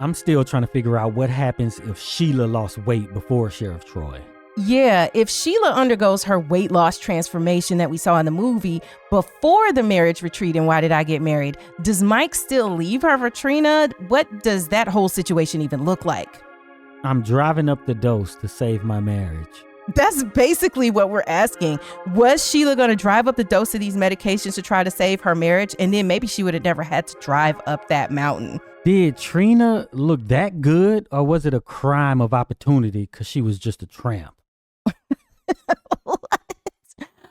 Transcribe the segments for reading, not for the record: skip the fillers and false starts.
I'm still trying to figure out what happens if Sheila lost weight before Sheriff Troy. Yeah, if Sheila undergoes her weight loss transformation that we saw in the movie before the marriage retreat and Why Did I Get Married, does Mike still leave her for Trina? What does that whole situation even look like? I'm driving up the dose to save my marriage. That's basically what we're asking. Was Sheila going to drive up the dose of these medications to try to save her marriage? And then maybe she would have never had to drive up that mountain. Did Trina look that good, or was it a crime of opportunity because she was just a tramp?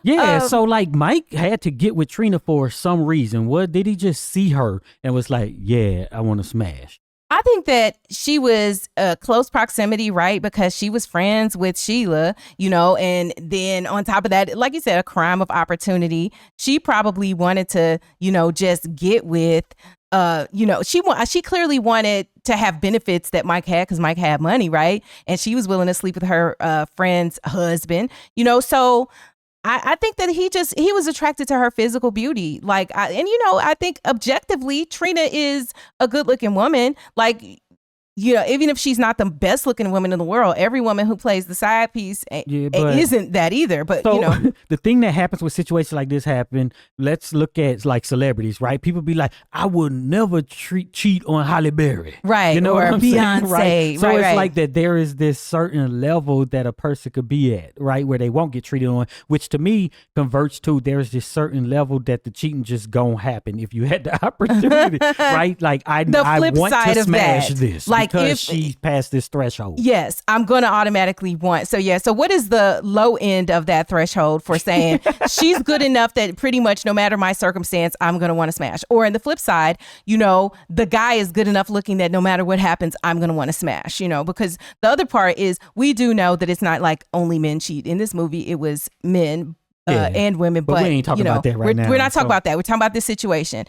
Yeah, so like Mike had to get with Trina for some reason. What did he just see her and was like, yeah, I want to smash? I think that she was close proximity, right? Because she was friends with Sheila, you know, and then on top of that, like you said, a crime of opportunity. She probably wanted to, you know, just get with, you know, she clearly wanted to have benefits that Mike had because Mike had money, right? And she was willing to sleep with her friend's husband, you know, so I think that he was attracted to her physical beauty. Like, I think objectively, Trina is a good looking woman. Like, you know, even if she's not the best looking woman in the world, every woman who plays the side piece isn't that either. But, so, you know, the thing that happens with situations like this happen, let's look at like celebrities, right? People be like, I would never cheat on Halle Berry. Right. You know or what I'm Beyonce. saying? Right. So right, it's right. like that there is this certain level that a person could be at, right? Where they won't get treated on, which to me converts to there's this certain level that the cheating just gonna happen if you had the opportunity, right? Like I want to smash this. Like because she's past this threshold. Yes, I'm going to automatically want. So, yeah. So what is the low end of that threshold for saying she's good enough that pretty much no matter my circumstance, I'm going to want to smash? Or in the flip side, you know, the guy is good enough looking that no matter what happens, I'm going to want to smash, you know, because the other part is we do know that it's not like only men cheat. In this movie, it was men and women. But we ain't talking about that right now. We're not talking about that. We're talking about this situation.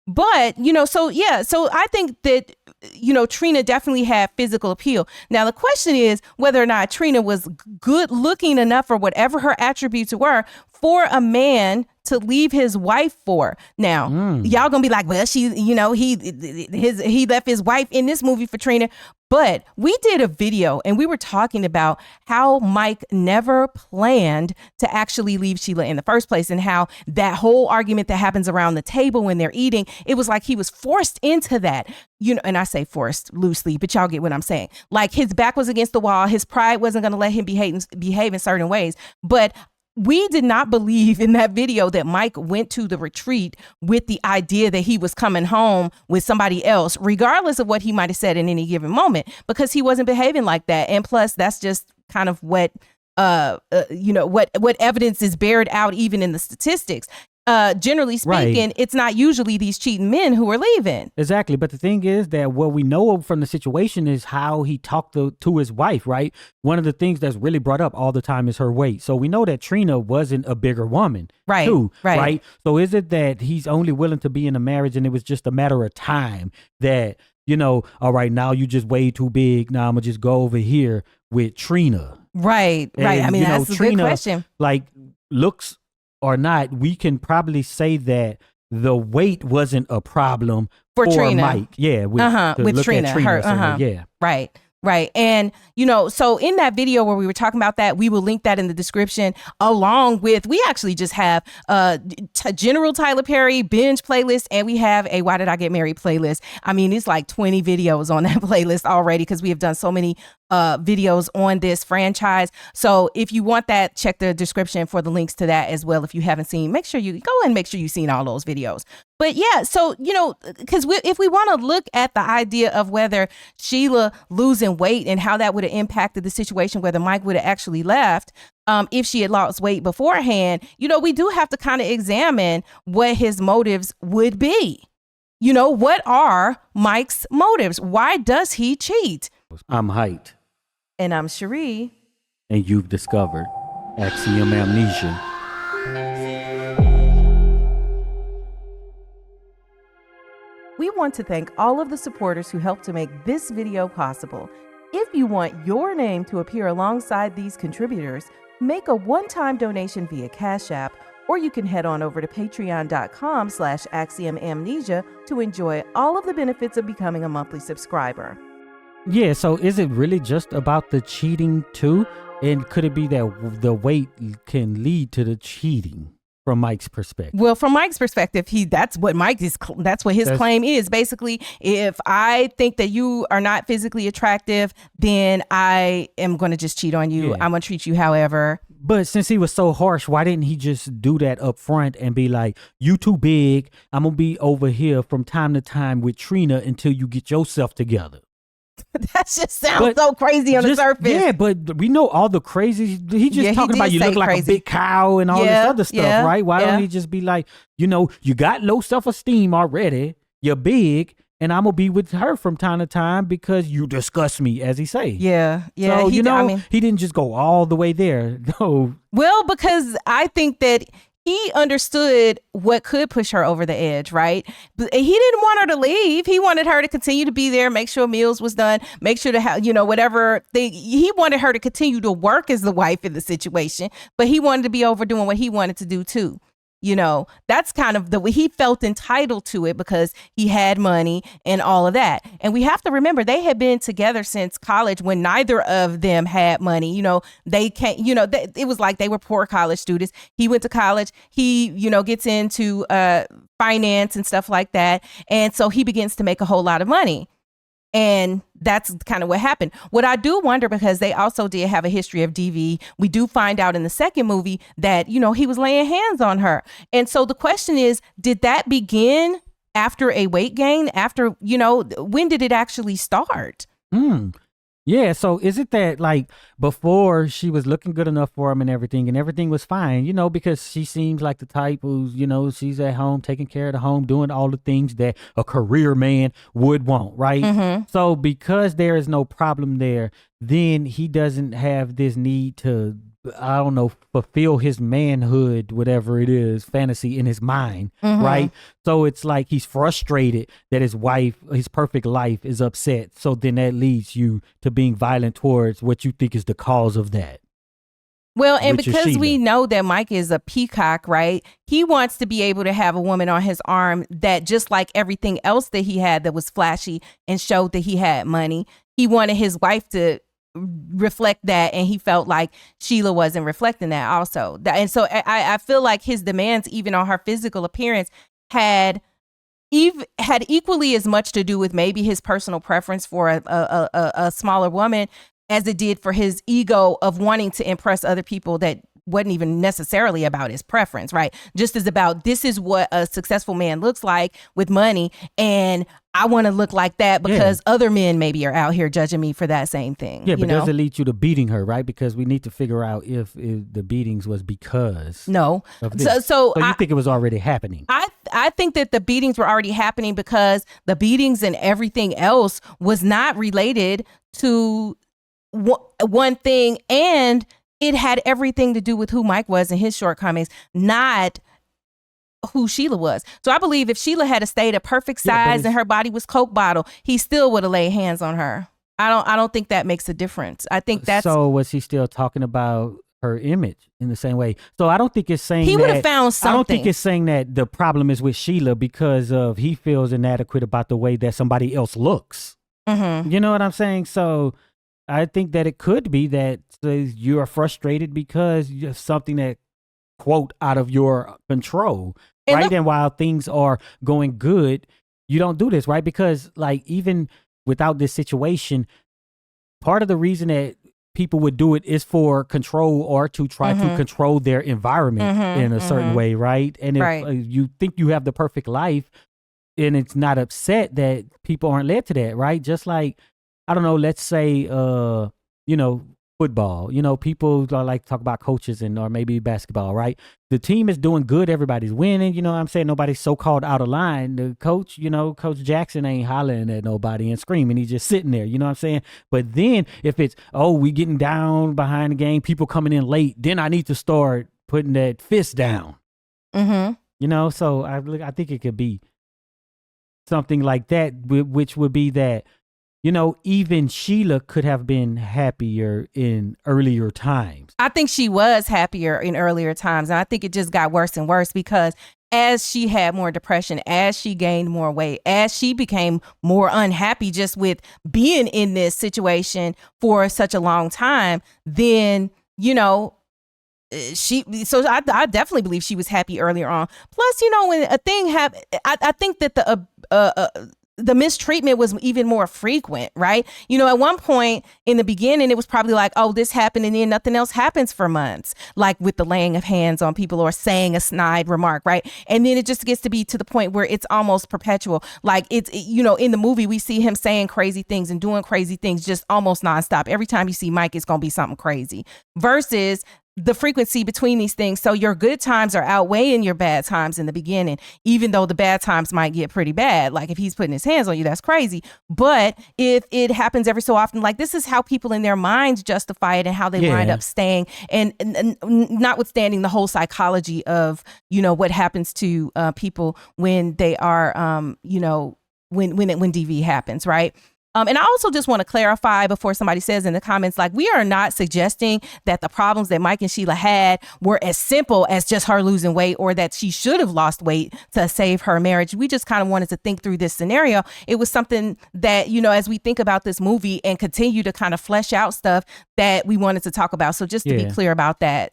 But, you know, so I think that, you know, Trina definitely had physical appeal. Now, the question is whether or not Trina was good looking enough or whatever her attributes were for a man to leave his wife for. Now, y'all gonna be like, well, he left his wife in this movie for Trina. But we did a video and we were talking about how Mike never planned to actually leave Sheila in the first place, and how that whole argument that happens around the table when they're eating, it was like he was forced into that. You know, and I say forced loosely, but y'all get what I'm saying. Like his back was against the wall. His pride wasn't going to let him behave in certain ways. But we did not believe in that video that Mike went to the retreat with the idea that he was coming home with somebody else, regardless of what he might have said in any given moment, because he wasn't behaving like that. And plus, that's just kind of what, what evidence is bared out even in the statistics. Generally speaking, right. It's not usually these cheating men who are leaving. Exactly. But the thing is that what we know from the situation is how he talked to his wife, right? One of the things that's really brought up all the time is her weight. So we know that Trina wasn't a bigger woman, right? Too, right. So is it that he's only willing to be in a marriage and it was just a matter of time that, you know, all right, now you just way too big. Now I'm going to just go over here with Trina. Right. And, right. I mean, that's a Trina, good question. Like looks or not, we can probably say that the weight wasn't a problem for Trina. Mike. Yeah, with Trina. Yeah. Right. And, you know, so in that video where we were talking about that, we will link that in the description along with, we actually just have a general Tyler Perry binge playlist, and we have a Why Did I Get Married playlist. I mean, it's like 20 videos on that playlist already because we have done so many videos on this franchise. So if you want that, check the description for the links to that as well. If you haven't seen, make sure you go and make sure you've seen all those videos. But yeah, so, you know, because if we want to look at the idea of whether Sheila losing weight and how that would have impacted the situation, whether Mike would have actually left, if she had lost weight beforehand, you know, we do have to kind of examine what his motives would be. You know, what are Mike's motives? Why does he cheat? I'm Heit. And I'm Cheri. And you've discovered Axiom Amnesia. We want to thank all of the supporters who helped to make this video possible. If you want your name to appear alongside these contributors, make a one-time donation via Cash App Or you can head on over to patreon.com/Axiom Amnesia to enjoy all of the benefits of becoming a monthly subscriber. Yeah, so is it really just about the cheating too? And could it be that the weight can lead to the cheating from Mike's perspective? Well, from Mike's perspective, that's what his claim is. Basically, if I think that you are not physically attractive, then I am going to just cheat on you. Yeah. I'm going to treat you however. But since he was so harsh, why didn't he just do that up front and be like, you too big, I'm going to be over here from time to time with Trina until you get yourself together? That just sounds so crazy on the surface. Yeah, but we know all the crazy. He just talking about you look like a big cow and all this other stuff, right? Why don't he just be like, you got low self-esteem already. You're big, and I'm gonna be with her from time to time because you disgust me, as he say. Yeah. So he didn't just go all the way there. No. Well, because I think that he understood what could push her over the edge, right? But he didn't want her to leave. He wanted her to continue to be there, make sure meals was done, make sure to have, whatever thing. He wanted her to continue to work as the wife in the situation, but he wanted to be over doing what he wanted to do too. That's kind of the way he felt entitled to it because he had money and all of that. And we have to remember they had been together since college when neither of them had money. They can't, it was like they were poor college students. He went to college. He, gets into finance and stuff like that. And so he begins to make a whole lot of money. And that's kind of what happened. What I do wonder, because they also did have a history of DV, we do find out in the second movie that, he was laying hands on her. And so the question is, did that begin after a weight gain? After, when did it actually start? Yeah, so is it that like before she was looking good enough for him and everything was fine, because she seems like the type who's, she's at home taking care of the home, doing all the things that a career man would want, right? Mm-hmm. So because there is no problem there, then he doesn't have this need to, I don't know, fulfill his manhood, whatever it is, fantasy in his mind, right? So it's like he's frustrated that his wife, his perfect life is upset. So then that leads you to being violent towards what you think is the cause of that. Well, and because we know that Mike is a peacock, right? He wants to be able to have a woman on his arm that, just like everything else that he had that was flashy and showed that he had money, he wanted his wife to reflect that, and he felt like Sheila wasn't reflecting that also. And so I feel like his demands, even on her physical appearance, had equally as much to do with maybe his personal preference for a smaller woman as it did for his ego of wanting to impress other people that wasn't even necessarily about his preference, right? Just as about, this is what a successful man looks like with money, and I want to look like that because other men maybe are out here judging me for that same thing. Yeah, but does it lead you to beating her, right? Because we need to figure out if the beatings was because no. Of this. So you think it was already happening? I think that the beatings were already happening because the beatings and everything else was not related to one thing, and it had everything to do with who Mike was and his shortcomings, not who Sheila was. So I believe if Sheila had stayed a perfect size and her body was Coke bottle, he still would have laid hands on her. I don't think that makes a difference. I think that's... So was he still talking about her image in the same way? So I don't think it's saying he would have found something. I don't think it's saying that the problem is with Sheila because of he feels inadequate about the way that somebody else looks. Mm-hmm. You know what I'm saying? So I think that it could be that you are frustrated because you're something that, quote, out of your control, right? And while things are going good, you don't do this, right? Because like even without this situation, part of the reason that people would do it is for control or to try to control their environment in a certain way, right? And if you think you have the perfect life and it's not upset that people aren't led to that, right? Just like, I don't know, let's say, football, people like to talk about coaches or maybe basketball, right? The team is doing good. Everybody's winning. You know what I'm saying? Nobody's so-called out of line. The coach, Coach Jackson ain't hollering at nobody and screaming. He's just sitting there. You know what I'm saying? But then if it's, we getting down behind the game, people coming in late, then I need to start putting that fist down. Mm-hmm. So I think it could be something like that, which would be that even Sheila could have been happier in earlier times. I think she was happier in earlier times. And I think it just got worse and worse because as she had more depression, as she gained more weight, as she became more unhappy just with being in this situation for such a long time, then, I definitely believe she was happy earlier on. Plus, when a thing happened, I think that the mistreatment was even more frequent, right? At one point in the beginning, it was probably like, oh, this happened and then nothing else happens for months, like with the laying of hands on people or saying a snide remark, right? And then it just gets to be to the point where it's almost perpetual. Like it's, in the movie, we see him saying crazy things and doing crazy things just almost nonstop. Every time you see Mike, it's going to be something crazy versus the frequency between these things. So your good times are outweighing your bad times in the beginning, even though the bad times might get pretty bad. Like if he's putting his hands on you, that's crazy. But if it happens every so often, like this is how people in their minds justify it and how they wind up staying. And notwithstanding the whole psychology of, what happens to people when they are, when DV happens, right? And I also just want to clarify before somebody says in the comments, like, we are not suggesting that the problems that Mike and Sheila had were as simple as just her losing weight or that she should have lost weight to save her marriage. We just kind of wanted to think through this scenario. It was something that, as we think about this movie and continue to kind of flesh out stuff that we wanted to talk about. So just to be clear about that,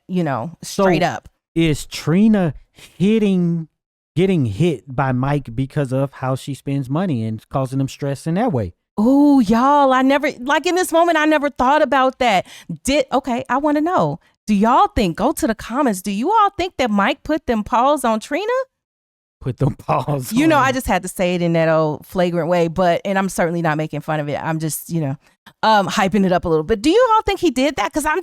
straight up. Is Trina getting hit by Mike because of how she spends money and causing them stress in that way? Oh, y'all, I never, like in this moment, I never thought about that. I want to know, do y'all think, go to the comments, do you all think that Mike put them paws on Trina? Put them paws on I just had to say it in that old flagrant way, and I'm certainly not making fun of it. I'm just, hyping it up a little bit. Do you all think he did that? Because I'm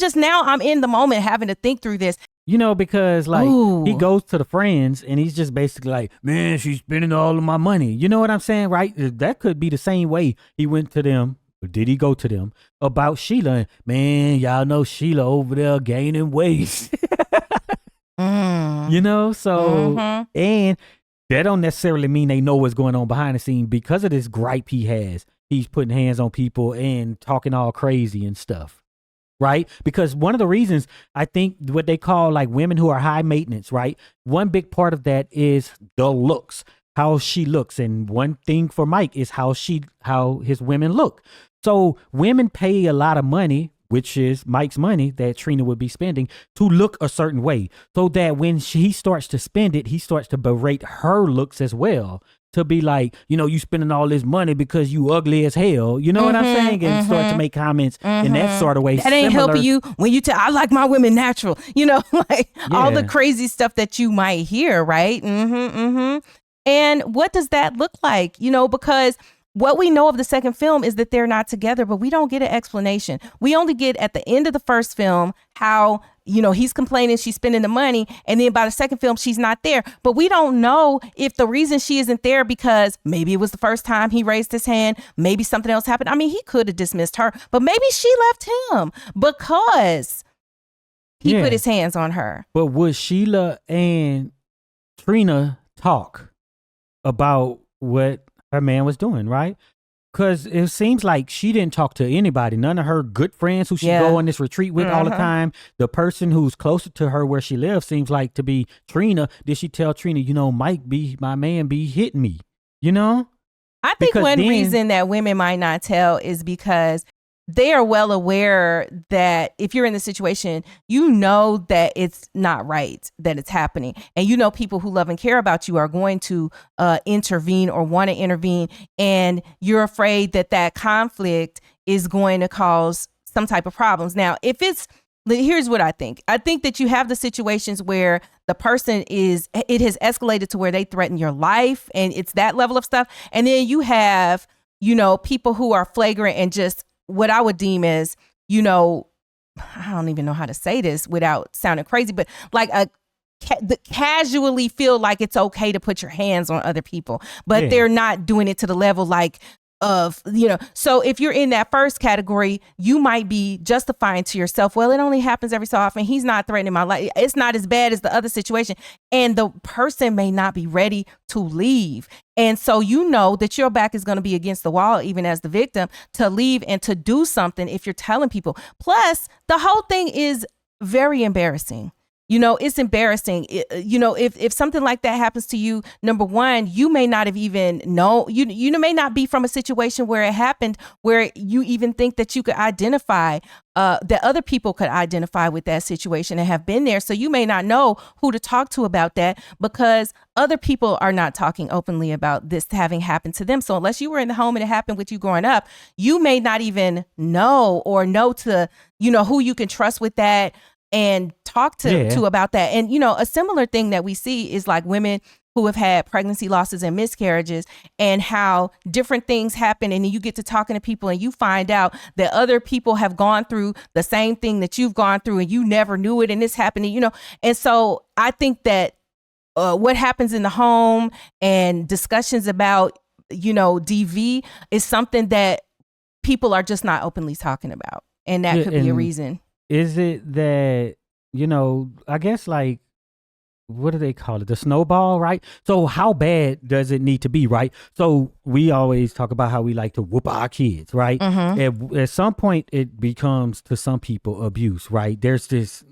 in the moment having to think through this. Because like he goes to the friends and he's just basically like, man, she's spending all of my money. You know what I'm saying? Right? That could be the same way he went to them. Or did he go to them about Sheila? Man, y'all know Sheila over there gaining weight. So, and that don't necessarily mean they know what's going on behind the scene because of this gripe he has. He's putting hands on people and talking all crazy and stuff. Right? Because one of the reasons I think what they call like women who are high maintenance, right? One big part of that is the looks, how she looks. And one thing for Mike is how his women look. So women pay a lot of money, which is Mike's money that Trina would be spending, to look a certain way. So that when he starts to spend it, he starts to berate her looks as well. To be like, you spending all this money because you ugly as hell. You know what I'm saying? And start to make comments in that sort of way. That ain't helping you when you tell, I like my women natural. All the crazy stuff that you might hear, right? And what does that look like? Because what we know of the second film is that they're not together, but we don't get an explanation. We only get at the end of the first film how, he's complaining she's spending the money. And then by the second film, she's not there. But we don't know if the reason she isn't there because maybe it was the first time he raised his hand. Maybe something else happened. I mean, he could have dismissed her, but maybe she left him because he put his hands on her. But would Sheila and Trina talk about what her man was doing, right? Because it seems like she didn't talk to anybody. None of her good friends who she go on this retreat with all the time. The person who's closer to her where she lives seems like to be Trina. Did she tell Trina, my man be hitting me, I think one reason that women might not tell is because they are well aware that if you're in the situation, that it's not right, that it's happening. And people who love and care about you are going to intervene or want to intervene. And you're afraid that conflict is going to cause some type of problems. Now, here's what I think. I think that you have the situations where the person it has escalated to where they threaten your life and it's that level of stuff. And then you have, people who are flagrant and just what I would deem as, I don't even know how to say this without sounding crazy, but like casually feel like it's okay to put your hands on other people, but they're not doing it to the level like of, so if you're in that first category, you might be justifying to yourself, well, it only happens every so often. He's not threatening my life. It's not as bad as the other situation. And the person may not be ready to leave. And so that your back is going to be against the wall, even as the victim, to leave and to do something if you're telling people. Plus, the whole thing is very embarrassing. It's embarrassing. If something like that happens to you, number one, you may not have even known, you may not be from a situation where it happened, where you even think that you could identify, that other people could identify with that situation and have been there. So you may not know who to talk to about that, because other people are not talking openly about this having happened to them. So unless you were in the home and it happened with you growing up, you may not even know to, who you can trust with that and talk to about that. And, a similar thing that we see is like women who have had pregnancy losses and miscarriages, and how different things happen. And you get to talking to people and you find out that other people have gone through the same thing that you've gone through and you never knew it. And it's happening, And so I think that what happens in the home and discussions about, DV is something that people are just not openly talking about. And that could be a reason. Is it that, I guess, like, what do they call it? The snowball, right? So how bad does it need to be, right? So we always talk about how we like to whoop our kids, right? Mm-hmm. At some point, it becomes, to some people, abuse, right? There's this,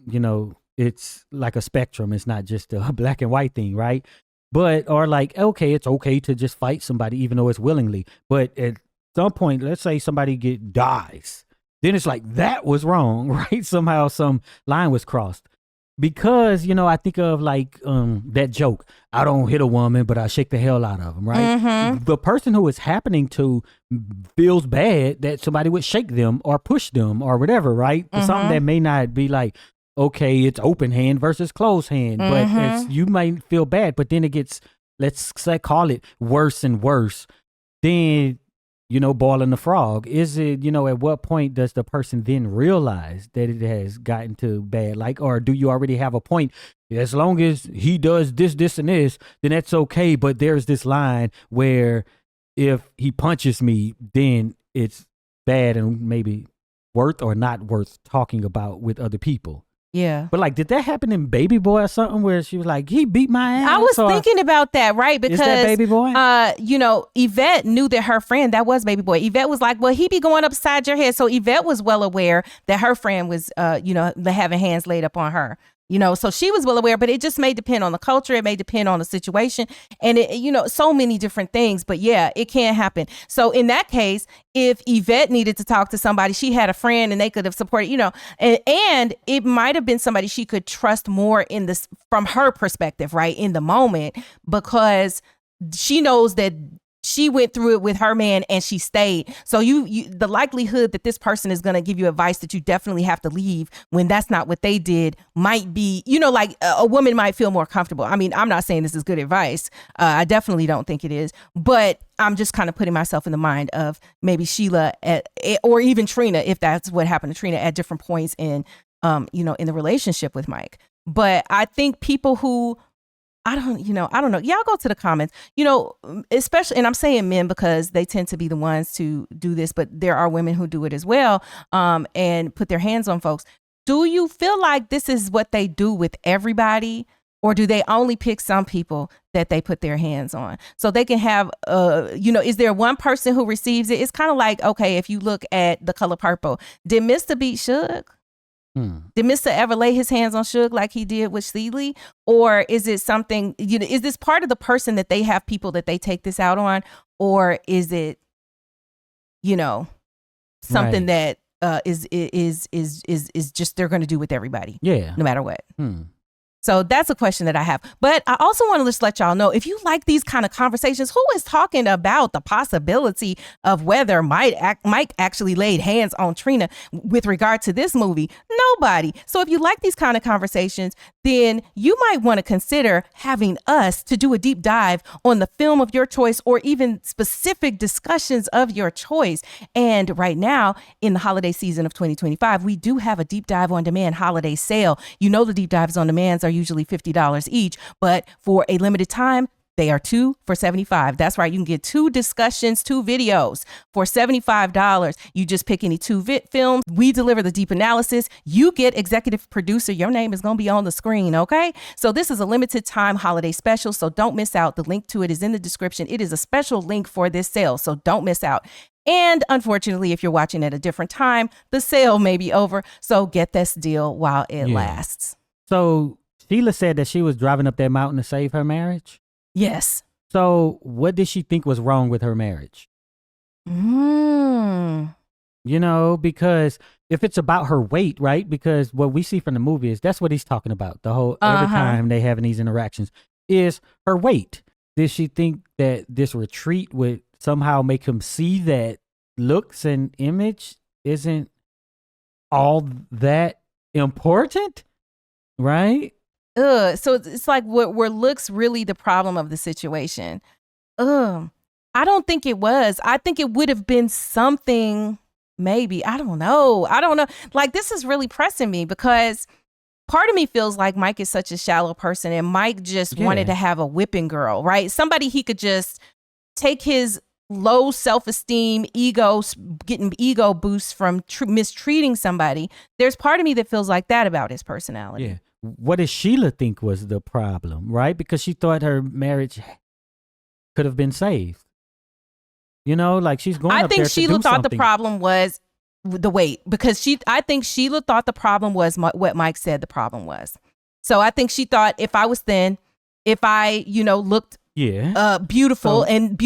it's like a spectrum. It's not just a black and white thing, right? But, or like, okay, it's okay to just fight somebody, even though it's willingly. But at some point, let's say somebody dies. Then it's like, that was wrong, right? Somehow some line was crossed. Because, I think of like that joke, I don't hit a woman, but I shake the hell out of them, right? Mm-hmm. The person who it's happening to feels bad that somebody would shake them or push them or whatever, right? Mm-hmm. Something that may not be like, okay, it's open hand versus closed hand, but you might feel bad, but then it gets, let's say, call it worse and worse. Then boiling the frog. Is it, at what point does the person then realize that it has gotten to bad? Like, or do you already have a point? As long as he does this, this, and this, then that's okay. But there's this line where if he punches me, then it's bad and maybe worth or not worth talking about with other people. Yeah. But like, did that happen in Baby Boy or something where she was like, he beat my ass? I was thinking about that, right? Because, is that Baby Boy? Yvette knew that her friend, that was Baby Boy. Yvette was like, well, he be going upside your head. So Yvette was well aware that her friend was, having hands laid up on her. So she was well aware, but it just may depend on the culture. It may depend on the situation and so many different things, but yeah, it can happen. So in that case, if Yvette needed to talk to somebody, she had a friend and they could have supported, and it might have been somebody she could trust more in this from her perspective, right? In the moment, because she knows that she went through it with her man and she stayed. So you the likelihood that this person is going to give you advice that you definitely have to leave when that's not what they did might be, like a woman might feel more comfortable. I mean, I'm not saying this is good advice. I definitely don't think it is, but I'm just kind of putting myself in the mind of maybe Sheila or even Trina, if that's what happened to Trina at different points in the relationship with Mike. But I think people who I don't know. Y'all go to the comments, especially, and I'm saying men because they tend to be the ones to do this, but there are women who do it as well, and put their hands on folks. Do you feel like this is what they do with everybody, or do they only pick some people that they put their hands on? So they can have, is there one person who receives it? It's kind of like, okay, if you look at The Color Purple, did Mr. beat Suge? Did Mr. ever lay his hands on Suge like he did with Celie? Or is it something, is this part of the person that they have people that they take this out on? Or is it, something that is just they're going to do with everybody? Yeah. No matter what. So that's a question that I have. But I also want to just let y'all know, if you like these kind of conversations, who is talking about the possibility of whether Mike actually laid hands on Trina with regard to this movie? Nobody. So if you like these kind of conversations, then you might want to consider having us to do a deep dive on the film of your choice, or even specific discussions of your choice. And right now, in the holiday season of 2025, we do have a deep dive on demand holiday sale. The deep dives on demands are usually $50 each, but for a limited time, They are 2 for $75. That's right. You can get 2 discussions, 2 videos for $75. You just pick any 2 films. We deliver the deep analysis. You get executive producer. Your name is going to be on the screen. Okay. So this is a limited time holiday special. So don't miss out. The link to it is in the description. It is a special link for this sale. So don't miss out. And unfortunately, if you're watching at a different time, the sale may be over. So get this deal while it lasts. So Sheila said that she was driving up that mountain to save her marriage. Yes. So what did she think was wrong with her marriage? You know, because if it's about her weight, right? Because what we see from the movie is that's what he's talking about. The whole every time they having these interactions is her weight. Did she think that this retreat would somehow make him see that looks and image isn't all that important? Right? So it's like were looks really the problem of the situation? I don't think it was. I think it would have been something, maybe. I don't know. Like, this is really pressing me because part of me feels like Mike is such a shallow person and Mike just wanted to have a whipping girl, right? Somebody he could just take his low self-esteem, getting ego boosts from mistreating somebody. There's part of me that feels like that about his personality. Yeah. What did Sheila think was the problem, right? Because she thought her marriage could have been saved. You know, like she's going up there to do something. I think Sheila thought the problem was the weight because I think Sheila thought the problem was what Mike said the problem was. So I think she thought if I was thin, if I, looked beautiful and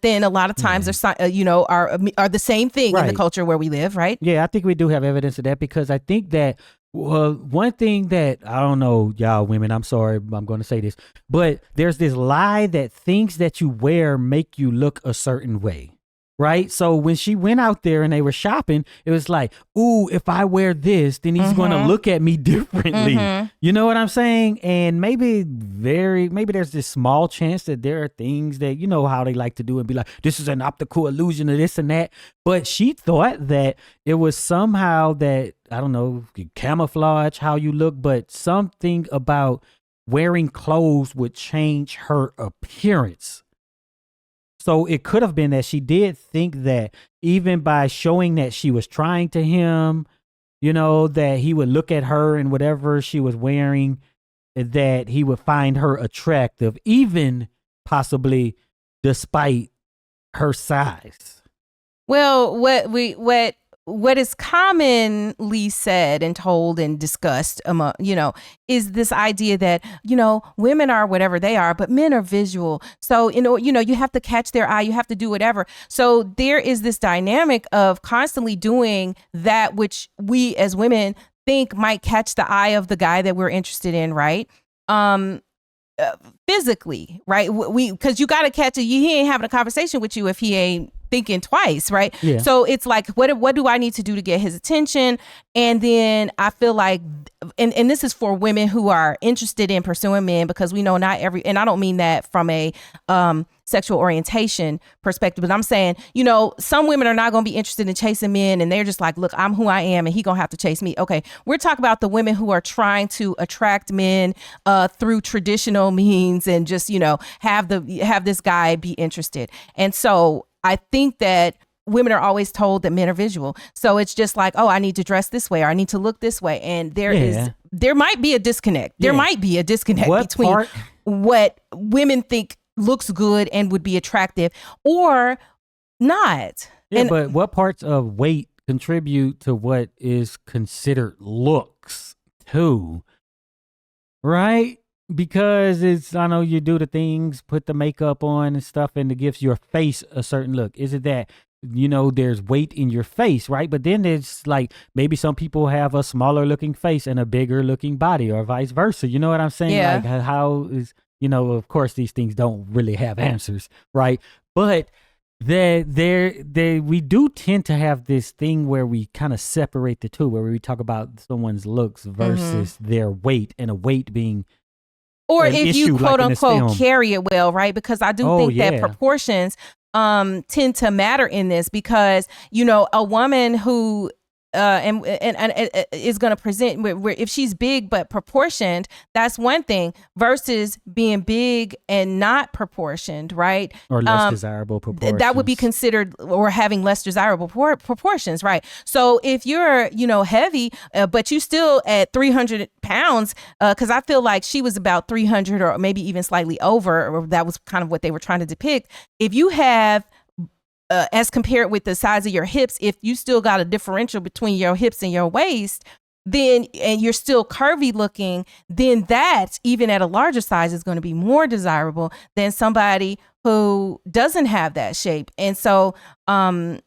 thin a lot of times are the same thing in the culture where we live, right? Yeah, I think we do have evidence of that because I think that one thing that I don't know, y'all women, I'm sorry, I'm going to say this, but there's this lie that things that you wear make you look a certain way. Right. So when she went out there and they were shopping, it was like, ooh, if I wear this, then he's going to look at me differently. You know what I'm saying? And maybe there's this small chance that there are things that, you know, how they like to do and be like, this is an optical illusion of this and that. But she thought that it was somehow that, I don't know, camouflage how you look, but something about wearing clothes would change her appearance. So it could have been that she did think that even by showing that she was trying to him, you know, that he would look at her and whatever she was wearing, that he would find her attractive, even possibly despite her size. Well, what is commonly said and told and discussed among, is this idea that, women are whatever they are, but men are visual. So, you have to catch their eye, you have to do whatever. So there is this dynamic of constantly doing that which we as women think might catch the eye of the guy that we're interested in, right? Physically, right? Because you got to catch it. He ain't having a conversation with you if he ain't thinking twice, right? Yeah. So it's like, what do I need to do to get his attention? And then I feel like, and this is for women who are interested in pursuing men, because we know not every, and I don't mean that from a sexual orientation perspective, but I'm saying, some women are not going to be interested in chasing men, and they're just like, look, I'm who I am, and he gonna have to chase me. Okay, we're talking about the women who are trying to attract men through traditional means, and just have this guy be interested. And so I think that women are always told that men are visual. So it's just like, oh, I need to dress this way, or I need to look this way. And there might be a disconnect. There might be a disconnect between what women think looks good and would be attractive or not. Yeah, but what parts of weight contribute to what is considered looks too? Right? Because I know you do the things, put the makeup on and stuff, and it gives your face a certain look. Is it that, there's weight in your face, right? But then there's like, maybe some people have a smaller looking face and a bigger looking body, or vice versa. You know what I'm saying? Yeah. Like how is, of course these things don't really have answers, right? But we do tend to have this thing where we kind of separate the two, where we talk about someone's looks versus their weight, and a weight being, or if you quote unquote carry it well, right? Because I do think that proportions tend to matter in this, because, a woman who is going to present where if she's big but proportioned, that's one thing versus being big and not proportioned, right? Or less desirable proportions. That would be considered, or having less desirable proportions, right? So if you're, heavy, but you still at 300 pounds, because I feel like she was about 300 or maybe even slightly over, or that was kind of what they were trying to depict. If you have as compared with the size of your hips, if you still got a differential between your hips and your waist, then, and you're still curvy looking, then that, even at a larger size, is going to be more desirable than somebody who doesn't have that shape. And so, and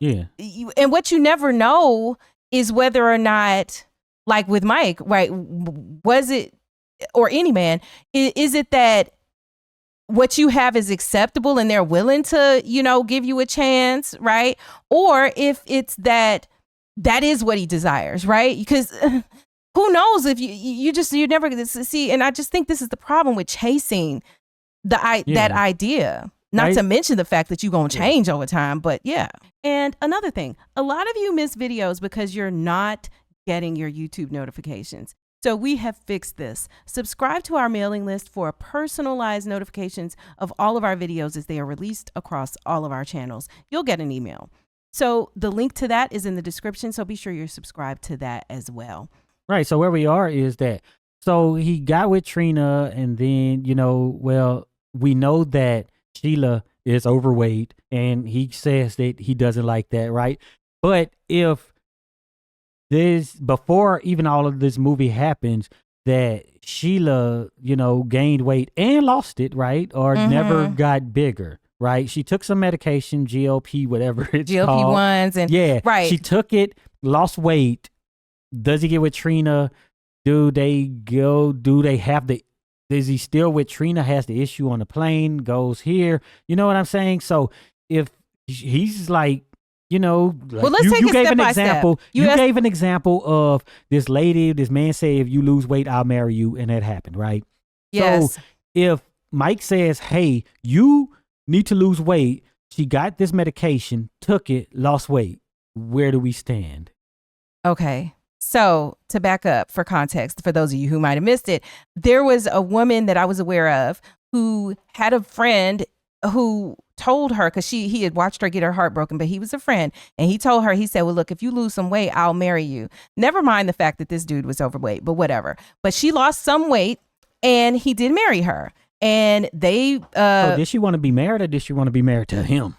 what you never know is whether or not, like with Mike, right, was it, or any man, is it that what you have is acceptable and they're willing to, give you a chance, right? Or if it's that is what he desires, right? Because who knows if you're never going to see. And I just think this is the problem with chasing that idea. Not to mention the fact that you're going to change over time, but yeah. And another thing, a lot of you miss videos because you're not getting your YouTube notifications. So we have fixed this. Subscribe to our mailing list for personalized notifications of all of our videos as they are released across all of our channels. You'll get an email. So the link to that is in the description. So be sure you're subscribed to that as well. Right. So where we are is that, so he got with Trina, and then, we know that Sheila is overweight, and he says that he doesn't like that. Right. But if before even all of this movie happens, that Sheila, gained weight and lost it, right? Or never got bigger, right? She took some medication, GLP, whatever it's called. GLP-1s. And right. She took it, lost weight. Does he get with Trina? Is he still with Trina? Has the issue on the plane, goes here. You know what I'm saying? So if he's like, well, let's take it step by step. You gave an example of this man said, if you lose weight, I'll marry you. And that happened, right? Yes. So if Mike says, hey, you need to lose weight, she got this medication, took it, lost weight, where do we stand? Okay. So to back up for context, for those of you who might have missed it, there was a woman that I was aware of who had a friend who told her, because he had watched her get her heart broken, but he was a friend, and he told her, he said, well, look, if you lose some weight, I'll marry you. Never mind the fact that this dude was overweight, but whatever. But she lost some weight, and he did marry her. And they did she want to be married, or did she want to be married to him?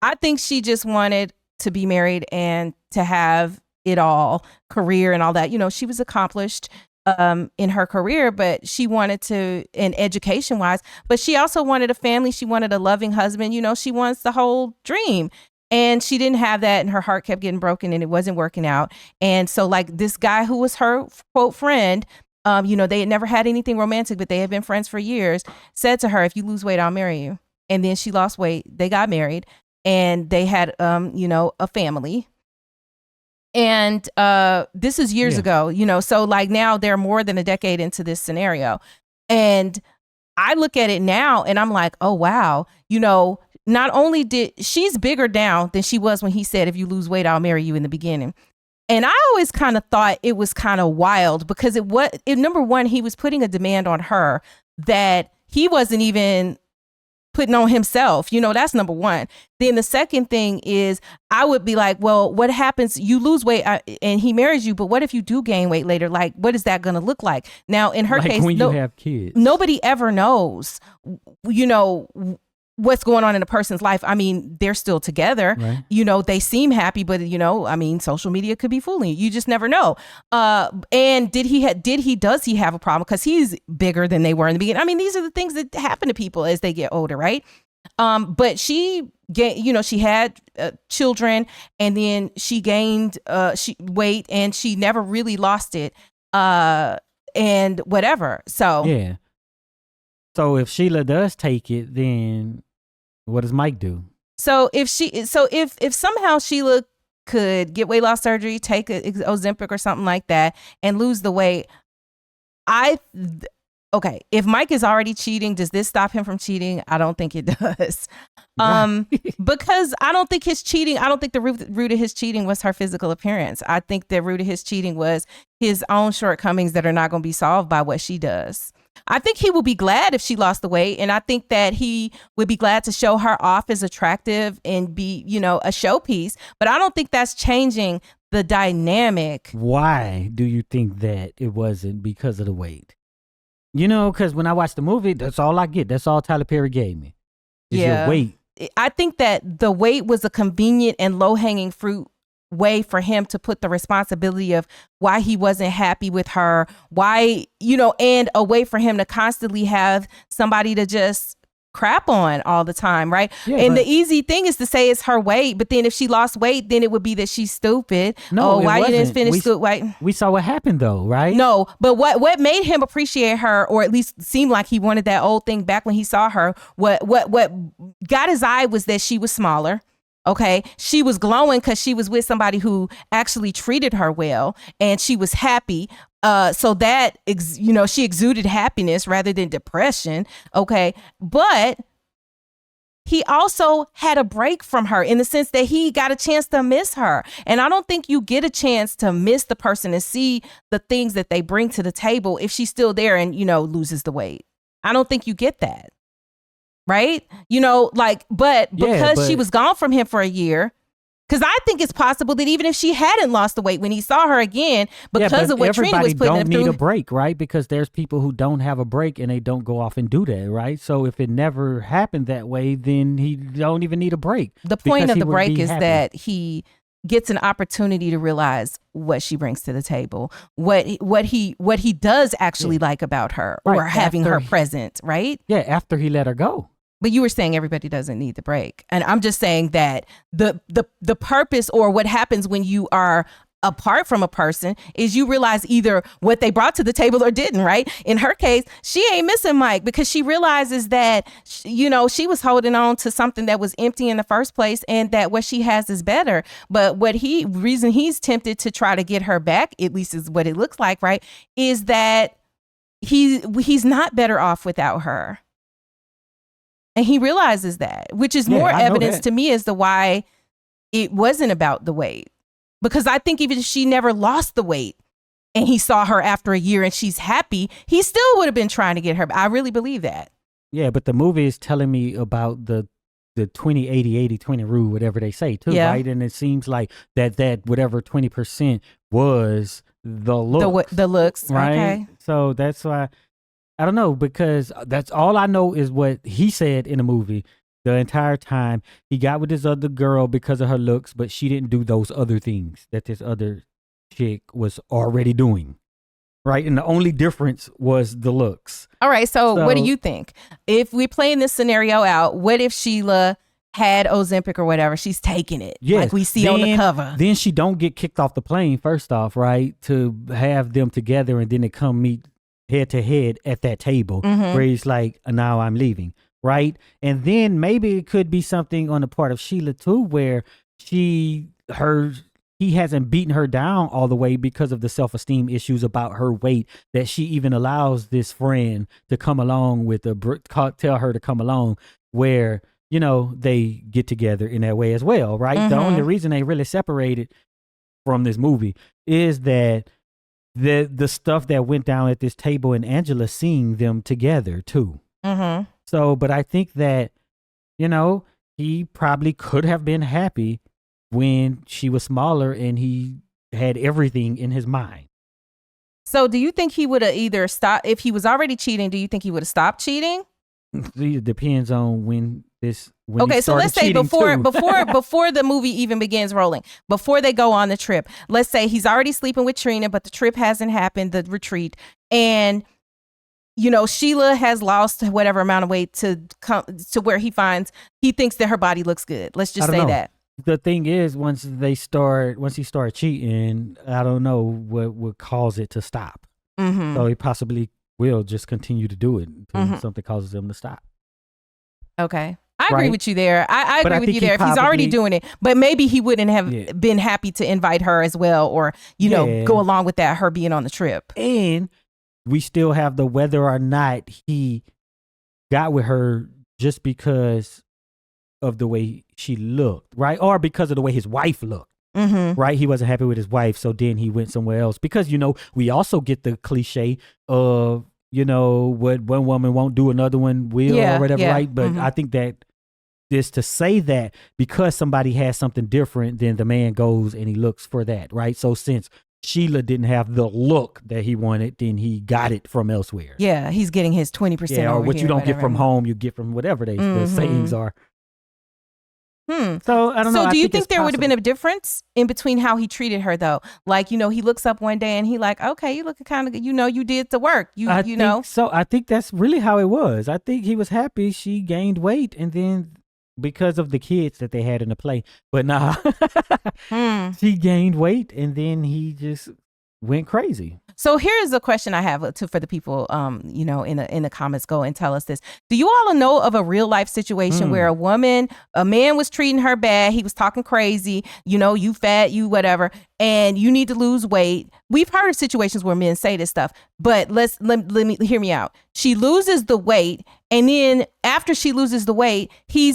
I think she just wanted to be married and to have it all, career and all that. She was accomplished in her career, but she wanted to, in education wise, but she also wanted a family. She wanted a loving husband. She wants the whole dream, and she didn't have that, and her heart kept getting broken, and it wasn't working out. And so, like, this guy who was her quote friend, they had never had anything romantic, but they had been friends for years, said to her, if you lose weight, I'll marry you. And then she lost weight. They got married, and they had a family. And this is years ago, so like now they're more than a decade into this scenario. And I look at it now and I'm like, oh, wow. Not only did she's bigger now than she was when he said, if you lose weight, I'll marry you in the beginning. And I always kind of thought it was kind of wild because number one, he was putting a demand on her that he wasn't even putting on himself. That's number one. Then the second thing is, I would be like, well, what happens? You lose weight and he marries you, but what if you do gain weight later? Like, what is that going to look like? Now, in her case, when you have kids, nobody ever knows, what's going on in a person's life. I mean, they're still together, right? They seem happy, but social media could be fooling you. You just never know. And does he have a problem? Cause he's bigger than they were in the beginning. I mean, these are the things that happen to people as they get older. Right. But she had children, and then she gained weight, and she never really lost it. And whatever. So, yeah. So if Sheila does take it, then what does Mike do? So if somehow Sheila could get weight loss surgery, take a Ozempic or something like that, and lose the weight, okay, if Mike is already cheating, does this stop him from cheating? I don't think it does. Because I don't think the root of his cheating was her physical appearance. I think the root of his cheating was his own shortcomings that are not going to be solved by what she does. I think he will be glad if she lost the weight. And I think that he would be glad to show her off as attractive and be, you know, a showpiece. But I don't think that's changing the dynamic. Why do you think that it wasn't because of the weight? You know, because when I watched the movie, that's all I get. That's all Tyler Perry gave me. Is your weight. I think that the weight was a convenient and low-hanging fruit way for him to put the responsibility of why he wasn't happy with her, why, you know, and a way for him to constantly have somebody to just crap on all the time, right? Yeah, and the easy thing is to say it's her weight, but then if she lost weight, then it would be that she's stupid. No, why you didn't finish school? Right? We saw what happened though, right? No, but what made him appreciate her, or at least seem like he wanted that old thing back when he saw her, what got his eye was that she was smaller. Okay, she was glowing because she was with somebody who actually treated her well, and she was happy. So that, you know, she exuded happiness rather than depression. Okay, but he also had a break from her in the sense that he got a chance to miss her. And I don't think you get a chance to miss the person and see the things that they bring to the table if she's still there and, you know, loses the weight. I don't think you get that. Right? You know, like, but because she was gone from him for a year, because I think it's possible that even if she hadn't lost the weight when he saw her again, because of what Trina was putting him through. Everybody don't need a break, right? Because there's people who don't have a break and they don't go off and do that, right? So if it never happened that way, then he don't even need a break. The point of the break is that he gets an opportunity to realize what she brings to the table, what he does actually like about her, or having her present, right? Yeah, after he let her go. But you were saying everybody doesn't need the break. And I'm just saying that the purpose, or what happens when you are apart from a person, is you realize either what they brought to the table or didn't, right? In her case, she ain't missing Mike because she realizes that, you know, she was holding on to something that was empty in the first place, and that what she has is better. But reason he's tempted to try to get her back, at least is what it looks like, right, is that he's not better off without her. And he realizes that, which is more evidence to me as to why it wasn't about the weight. Because I think even if she never lost the weight and he saw her after a year and she's happy, he still would have been trying to get her. I really believe that. Yeah, but the movie is telling me about the 20-80-80-20 rule, whatever they say too, right? And it seems like that whatever 20% was the looks. The looks, right? Okay. So that's why... I don't know, because that's all I know is what he said in the movie the entire time. He got with this other girl because of her looks, but she didn't do those other things that this other chick was already doing. Right? And the only difference was the looks. All right. So what do you think? If we're playing this scenario out, what if Sheila had Ozempic or whatever? She's taking it. Yes. Like we see on the cover. Then she don't get kicked off the plane, first off, right? To have them together and then they come meet head to head at that table where he's like, now I'm leaving, right? And then maybe it could be something on the part of Sheila too, where he hasn't beaten her down all the way because of the self-esteem issues about her weight, that she even allows this friend to come along with tell her to come along, where, you know, they get together in that way as well, right? The only reason they really separated from this movie is that the stuff that went down at this table and Angela seeing them together too. So, but I think that, you know, he probably could have been happy when she was smaller and he had everything in his mind. So do you think he would have either stopped, if he was already cheating, do you think he would have stopped cheating? It depends on when so let's say before the movie even begins rolling, before they go on the trip, let's say he's already sleeping with Trina, but the trip hasn't happened, the retreat, and you know, Sheila has lost whatever amount of weight to come to where he thinks that her body looks good. Let's just say that. The thing is, once he started cheating, I don't know what would cause it to stop. So he possibly will just continue to do it until something causes him to stop. Okay. I agree with you there. I agree with you there. If he's already doing it, but maybe he wouldn't have been happy to invite her as well, or, you know, go along with that, her being on the trip. And we still have the whether or not he got with her just because of the way she looked, right? Or because of the way his wife looked. Right, he wasn't happy with his wife, so then he went somewhere else. Because we also get the cliche of what one woman won't do, another one will, or whatever, right? But I think that is to say that because somebody has something different, then the man goes and he looks for that, right? So since Sheila didn't have the look that he wanted, then he got it from elsewhere. Yeah, he's getting his 20%. Yeah, or what you don't get from home, you get from whatever the sayings are. So I don't know. So do you think there would have been a difference in between how he treated her though? Like, he looks up one day and he like, okay, you looking kind of good. You did the work. So I think that's really how it was. I think he was happy she gained weight, and then because of the kids that they had in the play, but nah, she gained weight and then he just went crazy. So here's a question I have for the people, in the comments. Go and tell us this. Do you all know of a real life situation where a man was treating her bad? He was talking crazy, you fat, you whatever, and you need to lose weight. We've heard of situations where men say this stuff, but let me hear me out. She loses the weight, and then after she loses the weight, he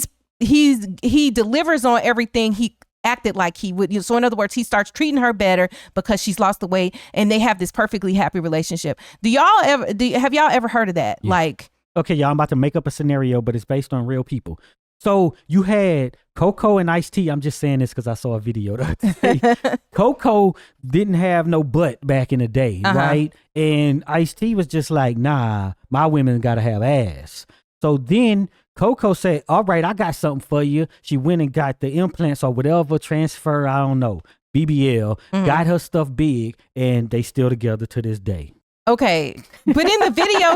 delivers on everything he acted like he would. So in other words, he starts treating her better because she's lost the weight, and they have this perfectly happy relationship. Have y'all ever heard of that? Yeah. Like, okay, y'all, I'm about to make up a scenario, but it's based on real people. So you had Coco and Ice-T. I'm just saying this because I saw a video today. Coco didn't have no butt back in the day, right? And Ice-T was just like, nah, my women got to have ass. So then Coco said, all right, I got something for you. She went and got the implants or whatever, transfer, I don't know, BBL, got her stuff big, and they still together to this day. Okay. But in the video,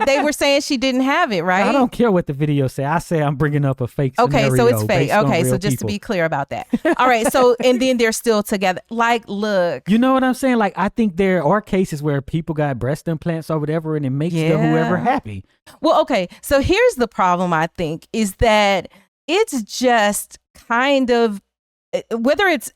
they were saying she didn't have it, right? I don't care what the video say. I say I'm bringing up a fake scenario. Okay, so it's fake. Okay, so just to be clear about that. All right, so, and then they're still together. Like, look. You know what I'm saying? Like, I think there are cases where people got breast implants or whatever, and it makes whoever happy. Well, okay, so here's the problem, I think, is that it's just kind of, whether it's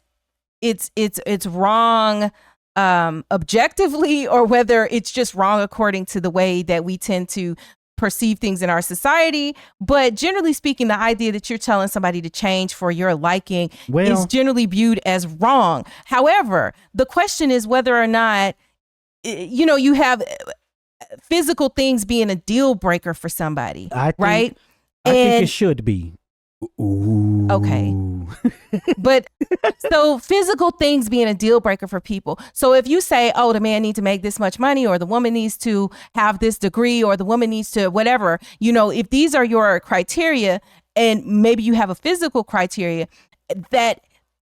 wrong objectively, or whether it's just wrong according to the way that we tend to perceive things in our society. But generally speaking, the idea that you're telling somebody to change for your liking is generally viewed as wrong. However, the question is whether or not, you have physical things being a deal breaker for somebody, right? I think it should be. Ooh. Okay. But so physical things being a deal breaker for people. So if you say, oh, the man needs to make this much money, or the woman needs to have this degree, or the woman needs to whatever, if these are your criteria, and maybe you have a physical criteria that,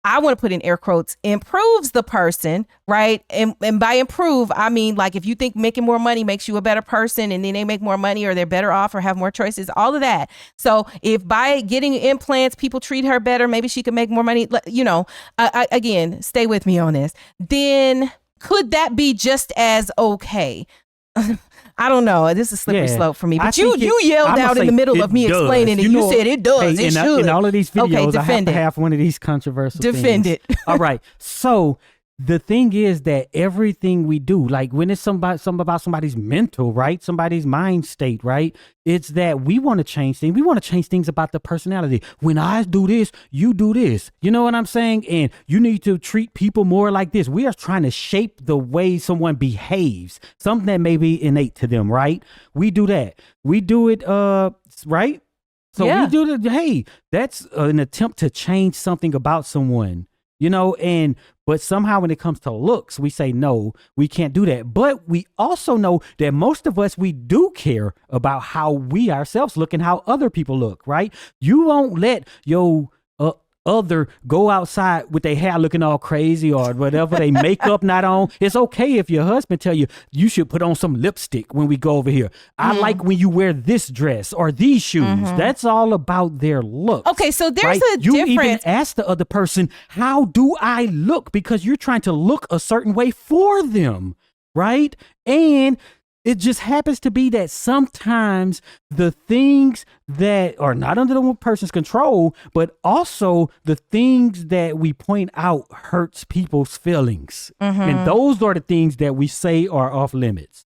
I want to put in air quotes, improves the person, right? And by improve, I mean, like, if you think making more money makes you a better person, and then they make more money, or they're better off, or have more choices, all of that. So if by getting implants, people treat her better, maybe she could make more money, again, stay with me on this. Then could that be just as okay? I don't know. This is a slippery slope for me. But you yelled out in the middle of me explaining it. You said it does. It should. In all of these videos, I have to have one of these controversial things. Defend it. All right. So the thing is that everything we do, like when it's something about somebody's mental, right? Somebody's mind state, right? It's that we want to change things. We want to change things about the personality. When I do this, you do this. You know what I'm saying? And you need to treat people more like this. We are trying to shape the way someone behaves, something that may be innate to them, right? We do that. We do it, right? So we do it. Hey, that's an attempt to change something about someone. But somehow when it comes to looks, we say, no, we can't do that. But we also know that most of us, we do care about how we ourselves look and how other people look, right? You won't let your other go outside with their hair looking all crazy or whatever, they makeup not on. It's okay if your husband tell you should put on some lipstick when we go over here. I like when you wear this dress or these shoes. That's all about their look. Okay, so there's a difference. You even ask the other person, how do I look? Because you're trying to look a certain way for them, right? And it just happens to be that sometimes the things that are not under the one person's control, but also the things that we point out hurts people's feelings. And those are the things that we say are off limits.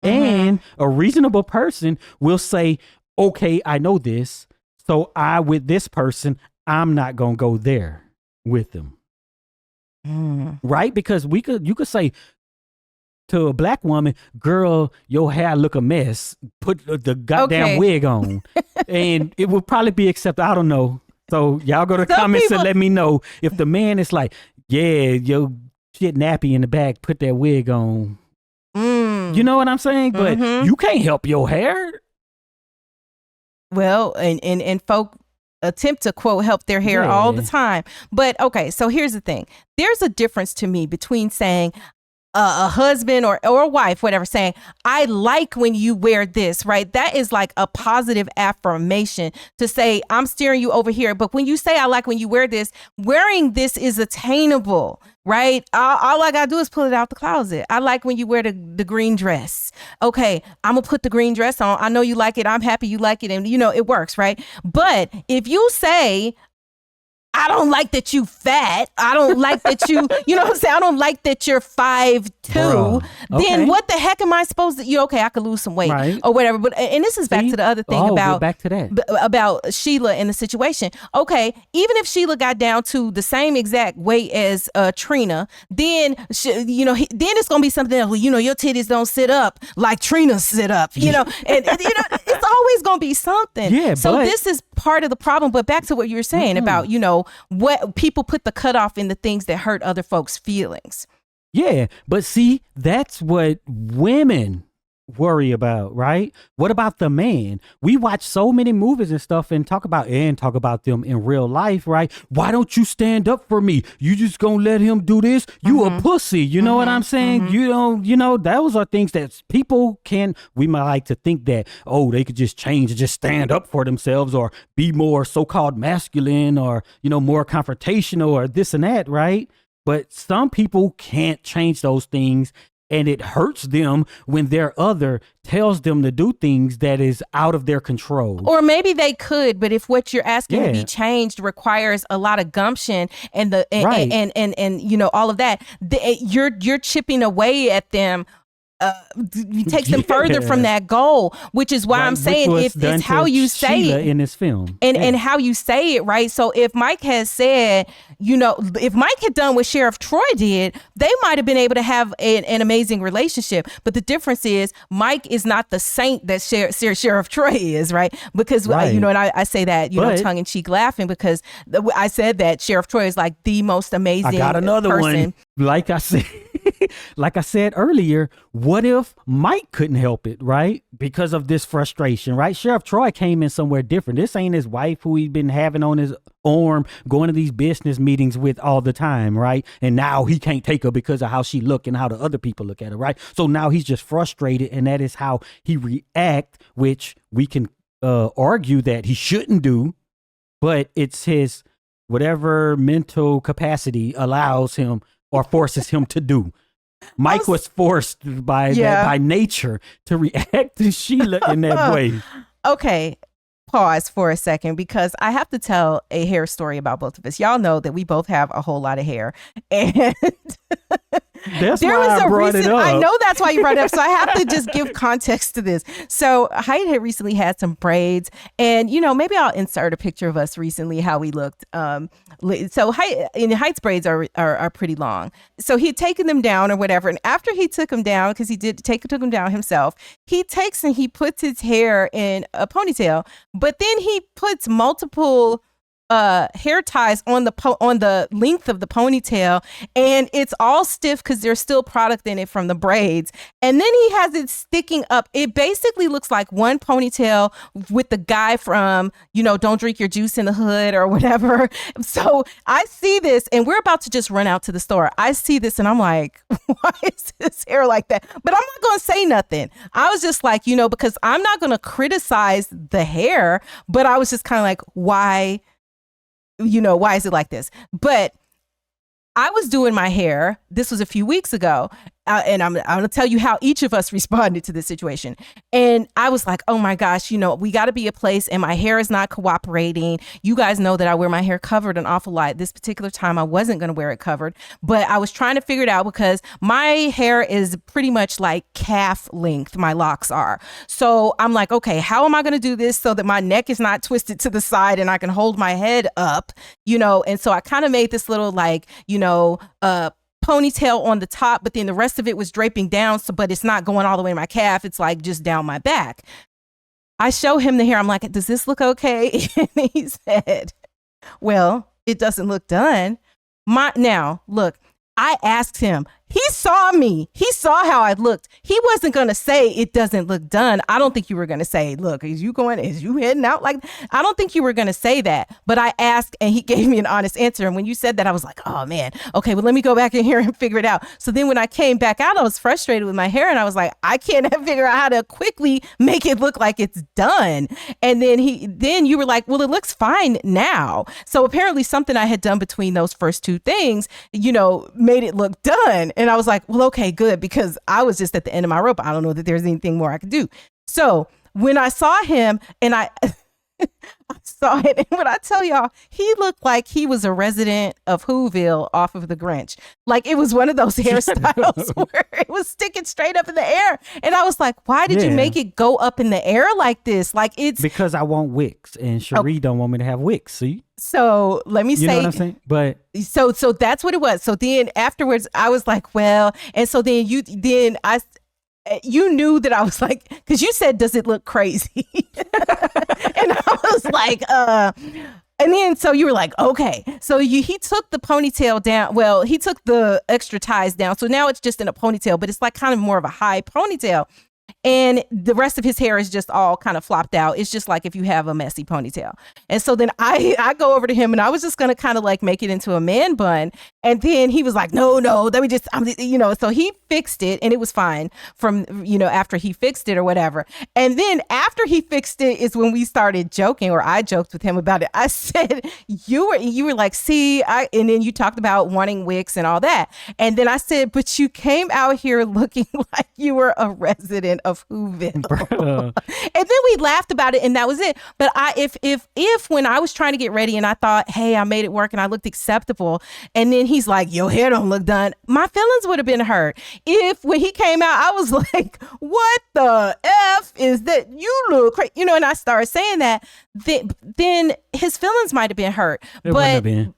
And a reasonable person will say, okay, I know this. So with this person, I'm not going to go there with them. Right? Because you could say to a black woman, girl, your hair look a mess. Put the goddamn wig on. And it would probably be accepted. I don't know. So y'all go to comments and let me know if the man is like, yeah, your shit nappy in the back, put that wig on. You know what I'm saying? But you can't help your hair. Well, and folk attempt to quote help their hair all the time. But okay, so here's the thing. There's a difference to me between saying a husband or a wife, whatever, saying, I like when you wear this, right? That is like a positive affirmation to say, I'm steering you over here. But when you say, I like when you wear this, wearing this is attainable, right? All I got to do is pull it out the closet. I like when you wear the green dress. Okay, I'm going to put the green dress on. I know you like it. I'm happy you like it. And, it works, right? But if you say, I don't like that you fat. I don't like that you, you know what I'm saying? I don't like that you're 5'2". Then what the heck am I supposed to, I could lose some weight or whatever. But, and this is back to the other thing about Sheila and the situation. Okay. Even if Sheila got down to the same exact weight as Trina, then, then it's going to be something else. Your titties don't sit up like Trina sit up, and it's always going to be something. Yeah, so this is part of the problem. But back to what you were saying about, what people put the cutoff in the things that hurt other folks' feelings. Yeah, but see, that's what women worry about, right? What about the man? We watch so many movies and stuff and talk about them in real life, right? Why don't you stand up for me? You just gonna let him do this? You a pussy. You know what I'm saying? You don't, those are things that we might like to think that, they could just change and just stand up for themselves or be more so-called masculine or, more confrontational or this and that, right? But some people can't change those things. And it hurts them when their other tells them to do things that is out of their control. Or maybe they could, but if what you're asking to be changed requires a lot of gumption and all of that, you're chipping away at them. Takes them further from that goal, which is why I'm saying it's how you say Sheila it in this film, and how you say it, right? So if Mike has said, if Mike had done what Sheriff Troy did, they might have been able to have an amazing relationship. But the difference is Mike is not the saint that Sheriff Troy is, right? Because and I say that tongue in cheek laughing because I said that Sheriff Troy is like the most amazing. I got another person. One. Like I said earlier, what if Mike couldn't help it, right? Because of this frustration, right? Sheriff Troy came in somewhere different. This ain't his wife who he's been having on his arm, going to these business meetings with all the time, right? And now he can't take her because of how she look and how the other people look at her, right? So now he's just frustrated, and that is how he react, which we can argue that he shouldn't do, but it's his whatever mental capacity allows him or forces him to do. Mike was forced by nature to react to Sheila in that way. Okay, pause for a second because I have to tell a hair story about both of us. Y'all know that we both have a whole lot of hair, and that's why I brought it up. I know that's why you brought it up. So I have to just give context to this. So Heit had recently had some braids, and maybe I'll insert a picture of us recently how we looked. So Heit's braids are pretty long. So he had taken them down or whatever, and after he took them down, because he took them down himself, he takes and he puts his hair in a ponytail, but then he puts multiple hair ties on the length of the ponytail, and it's all stiff because there's still product in it from the braids, and then he has it sticking up. It basically looks like one ponytail with the guy from Don't Drink Your Juice in the Hood or whatever. So I see this, and we're about to just run out to the store. I see this and I'm like, why is his hair like that? But I'm not gonna say nothing. I was just like, because I'm not gonna criticize the hair, but I was just kind of like, why is it like this? But I was doing my hair. This was a few weeks ago. and I'm going to tell you how each of us responded to this situation. And I was like, oh my gosh, we got to be a place, and my hair is not cooperating. You guys know that I wear my hair covered an awful lot. This particular time, I wasn't going to wear it covered, but I was trying to figure it out because my hair is pretty much like calf length. My locks are. So I'm like, okay, how am I going to do this so that my neck is not twisted to the side and I can hold my head up, And so I kind of made this little ponytail on the top, but then the rest of it was draping down. So, but it's not going all the way to my calf. It's like just down my back. I show him the hair. I'm like, does this look okay? And he said, well, it doesn't look done. Now, look, I asked him. He saw me. He saw how I looked. He wasn't going to say it doesn't look done. I don't think you were going to say, look, is you heading out? I don't think you were going to say that. But I asked, and he gave me an honest answer. And when you said that, I was like, oh man, okay, well, let me go back in here and figure it out. So then when I came back out, I was frustrated with my hair, and I was like, I can't figure out how to quickly make it look like it's done. And then you were like, well, it looks fine now. So apparently something I had done between those first two things, made it look done. And I was like, well, okay, good, because I was just at the end of my rope. I don't know that there's anything more I could do. So when I saw him, and I saw it, and when I tell y'all, he looked like he was a resident of Whoville off of The Grinch. Like it was one of those hairstyles where it was sticking straight up in the air. And I was like, why did you make it go up in the air like this? Like it's because I want wigs, and Cheri don't want me to have wigs. See? So let me say, you know what I'm saying? But so that's what it was. So then afterwards, I was like, well, and so then you knew that I was like, because you said, does it look crazy? And I was like, and then so you were like, okay. So he took the ponytail down. Well, he took the extra ties down. So now it's just in a ponytail, but it's like kind of more of a high ponytail. And the rest of his hair is just all kind of flopped out. It's just like if you have a messy ponytail. And so then I go over to him, and I was just going to kind of like make it into a man bun. And then he was like, no, let me just, so he fixed it, and it was fine from, after he fixed it or whatever. And then after he fixed it is when we started joking, or I joked with him about it. I said, you were like, see, and then you talked about wanting wigs and all that. And then I said, but you came out here looking like you were a resident of Whoville. And then we laughed about it, and that was it. But if when I was trying to get ready and I thought, hey, I made it work and I looked acceptable, and then he's like, your hair don't look done, my feelings would have been hurt. If when he came out, I was like, what the F is that? You look crazy, and I started saying that, then his feelings might have been hurt. It wouldn't have been.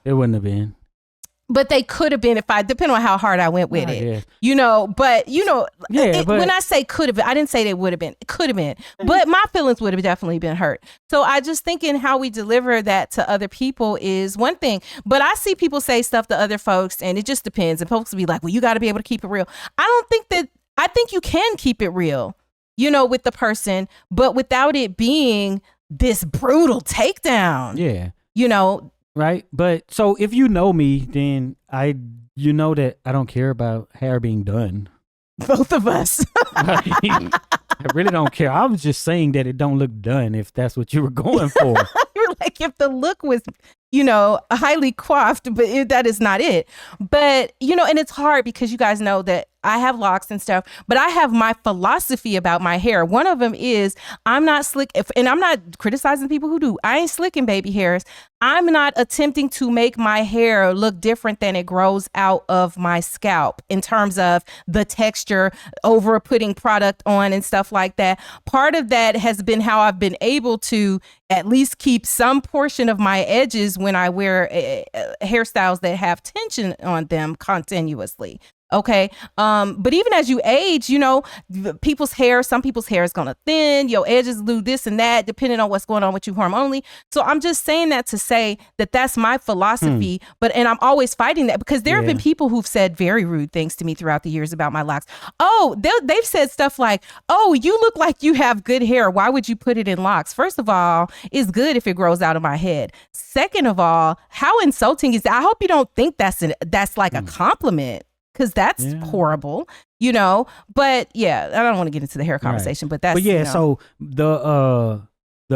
It wouldn't have been. But they could have been depending on how hard I went with it, but when I say could have been, I didn't say they would have been, it could have been, but my feelings would have definitely been hurt. So I just thinking how we deliver that to other people is one thing, but I see people say stuff to other folks, and it just depends. And folks will be like, well, you got to be able to keep it real. I think you can keep it real, with the person, but without it being this brutal takedown. Yeah. Right. But so if you know me, then you know that I don't care about hair being done. Both of us. I really don't care. I was just saying that it don't look done, if that's what you were going for. You're like, if the look was, highly coiffed, but that is not it. But, and it's hard because you guys know that I have locks and stuff, but I have my philosophy about my hair. One of them is I'm not slick, and I'm not criticizing people who do. I ain't slicking baby hairs. I'm not attempting to make my hair look different than it grows out of my scalp in terms of the texture, over putting product on and stuff like that. Part of that has been how I've been able to at least keep some portion of my edges when I wear hairstyles that have tension on them continuously. Okay. But even as you age, some people's hair is going to thin, your edges do this and that, depending on what's going on with you hormonally. So I'm just saying that to say that that's my philosophy, and I'm always fighting that because there have been people who've said very rude things to me throughout the years about my locks. Oh, they've said stuff like, oh, you look like you have good hair. Why would you put it in locks? First of all, it's good if it grows out of my head. Second of all, how insulting is that? I hope you don't think that's like a compliment. Because that's horrible, but I don't want to get into the hair conversation, but that's, so the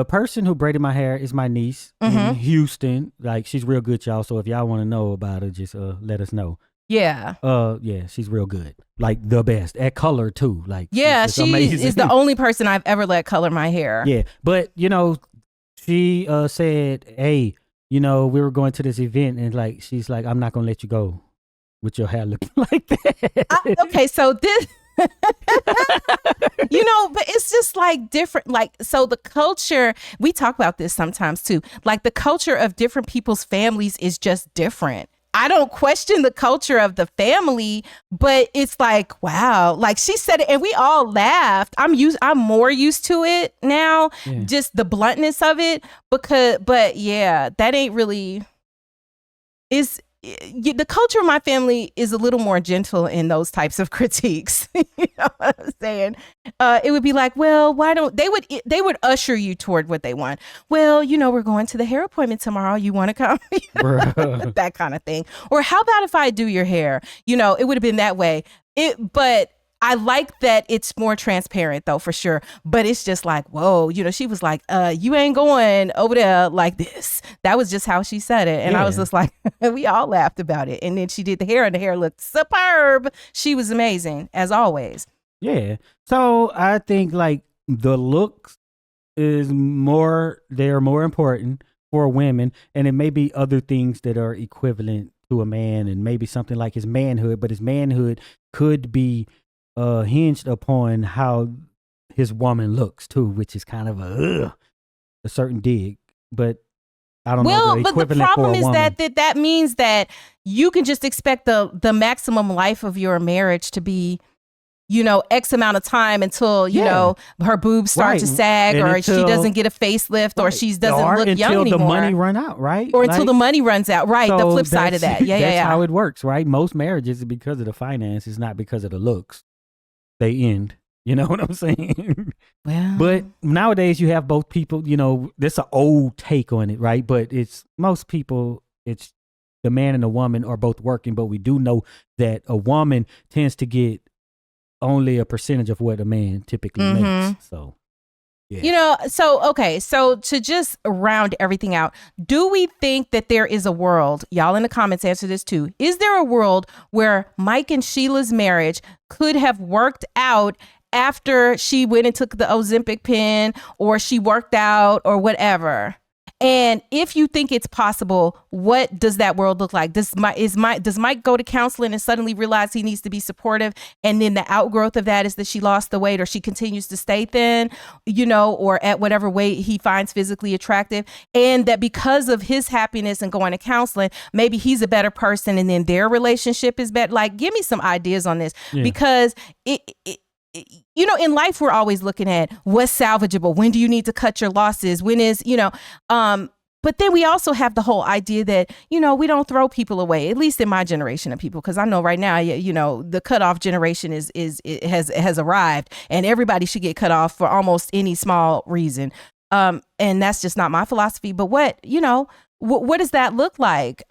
person who braided my hair is my niece in Houston. Like, she's real good, y'all. So if y'all want to know about her, just let us know. Yeah. Yeah, she's real good. Like the best at color too. Like Yeah, it's she amazing. is the only person I've ever let color my hair. Yeah, but she said, "Hey, we were going to this event, and like she's like, I'm not gonna let you go with your hair looking like that." Okay, so this, but it's just like different. Like, so the culture, we talk about this sometimes too. Like the culture of different people's families is just different. I don't question the culture of the family, but it's like, wow, like she said it and we all laughed. I'm more used to it now, just the bluntness of it, but yeah, that ain't really the culture of my family is a little more gentle in those types of critiques. You know what I'm saying? It would be like, well, why don't they would usher you toward what they want. Well, we're going to the hair appointment tomorrow. You want to come? That kind of thing. Or how about if I do your hair? It would have been that way. But I like that it's more transparent though, for sure. But it's just like, whoa, she was like, you ain't going over there like this. That was just how she said it. And I was just like, we all laughed about it. And then she did the hair and the hair looked superb. She was amazing as always. Yeah. So I think like the looks they're more important for women. And it may be other things that are equivalent to a man and maybe something like his manhood, but his manhood could be hinged upon how his woman looks too, which is kind of a certain dig, but I don't know. But the problem is that means that you can just expect the maximum life of your marriage to be, X amount of time until, her boobs start to sag or she doesn't get a facelift or she doesn't look young anymore. Until the money run out, right? Or until the money runs out, right? So the flip side of that. Yeah, that's how it works, right? Most marriages is because of the finances, not because of the looks. They end. You know what I'm saying? Well, but nowadays you have both people, there's an old take on it, right? But it's most people, it's the man and the woman are both working, but we do know that a woman tends to get only a percentage of what a man typically makes. So, yeah. So to just round everything out, do we think that there is a world, y'all in the comments answer this too, is there a world where Mike and Sheila's marriage could have worked out after she went and took the Ozempic pen or she worked out or whatever? And if you think it's possible, what does that world look like? Does Mike go to counseling and suddenly realize he needs to be supportive? And then the outgrowth of that is that she lost the weight or she continues to stay thin, or at whatever weight he finds physically attractive. And that because of his happiness and going to counseling, maybe he's a better person and then their relationship is better. Like, give me some ideas on this because in life, we're always looking at what's salvageable. When do you need to cut your losses? When is, but then we also have the whole idea that, we don't throw people away, at least in my generation of people. Cause I know right now, the cutoff generation has arrived and everybody should get cut off for almost any small reason. And that's just not my philosophy, but what does that look like?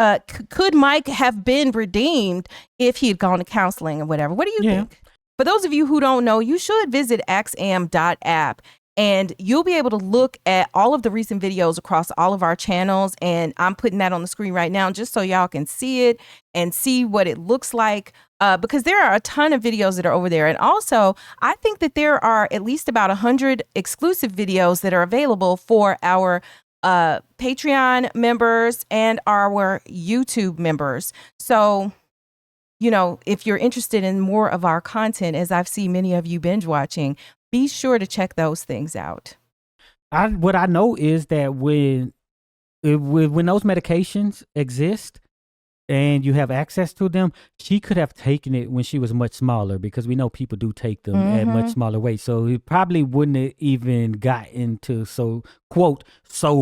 Could Mike have been redeemed if he had gone to counseling or whatever? What do you think? For those of you who don't know, you should visit axiom.app and you'll be able to look at all of the recent videos across all of our channels. And I'm putting that on the screen right now just so y'all can see it and see what it looks like, because there are a ton of videos that are over there. And also, I think that there are at least about 100 exclusive videos that are available for our Patreon members and our YouTube members. So if you're interested in more of our content, as I've seen many of you binge watching, be sure to check those things out. What I know is that when those medications exist and you have access to them, she could have taken it when she was much smaller, because we know people do take them at much smaller weight. So it probably wouldn't have even got into so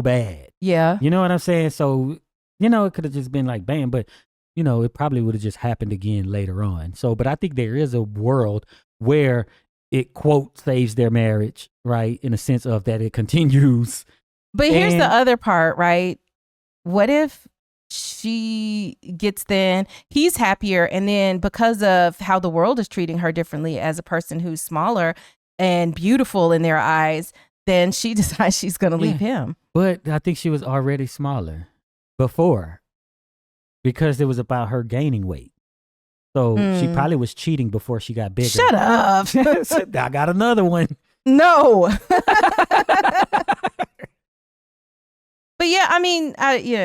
bad. Yeah. You know what I'm saying? So, it could have just been like, bam, but it probably would have just happened again later on. So, but I think there is a world where it, quote, saves their marriage, right? In a sense of that it continues. But here's the other part, right? What if she gets thin, he's happier, and then because of how the world is treating her differently as a person who's smaller and beautiful in their eyes, then she decides she's going to leave him. But I think she was already smaller before, because it was about her gaining weight. So she probably was cheating before she got bigger. Shut up. I got another one. No. But yeah, I mean,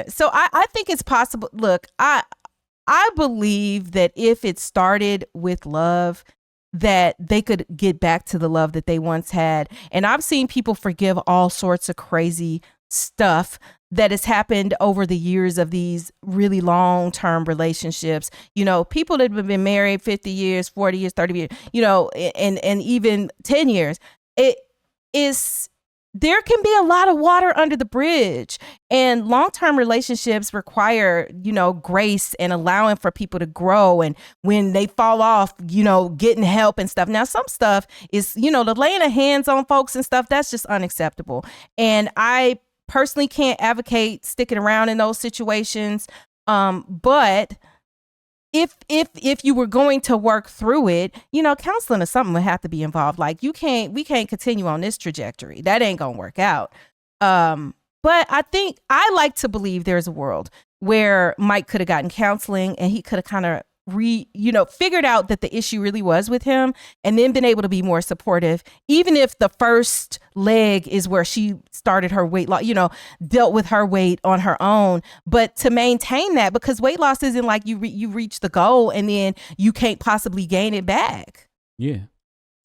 so I think it's possible. Look, I believe that if it started with love, that they could get back to the love that they once had. And I've seen people forgive all sorts of crazy stuff that has happened over the years of these really long-term relationships. You know, people that have been married 50 years, 40 years, 30 years, you know, and even 10 years. There can be a lot of water under the bridge, and long-term relationships require, you know, grace and allowing for people to grow. And when they fall off, you know, getting help and stuff. Now, some stuff is, you know, the laying of hands on folks and stuff, that's just unacceptable. And I personally can't advocate sticking around in those situations. But if you were going to work through it, you know, counseling or something would have to be involved. Like we can't continue on this trajectory. That ain't gonna work out. But I think I like to believe there's a world where Mike could have gotten counseling and he could have kind of figured out that the issue really was with him, and then been able to be more supportive, even if the first leg is where she started her weight loss, you know, dealt with her weight on her own. But to maintain that, because weight loss isn't like you reach the goal and then you can't possibly gain it back. Yeah.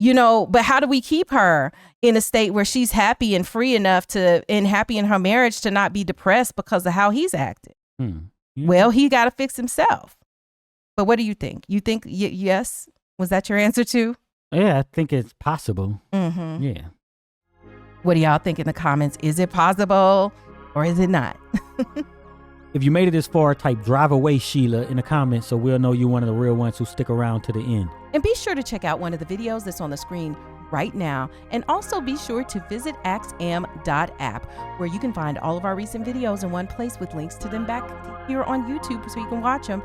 You know, but how do we keep her in a state where she's happy and free enough and happy in her marriage to not be depressed because of how he's acted? Yeah. Well, he got to fix himself. But what do you think? You think yes? Was that your answer too? Yeah, I think it's possible. Mm-hmm. Yeah. What do y'all think in the comments? Is it possible or is it not? If you made it this far, type "drive away, Sheila" in the comments so we'll know you're one of the real ones who stick around to the end. And be sure to check out one of the videos that's on the screen right now. And also be sure to visit axiom.app, where you can find all of our recent videos in one place with links to them back here on YouTube so you can watch them.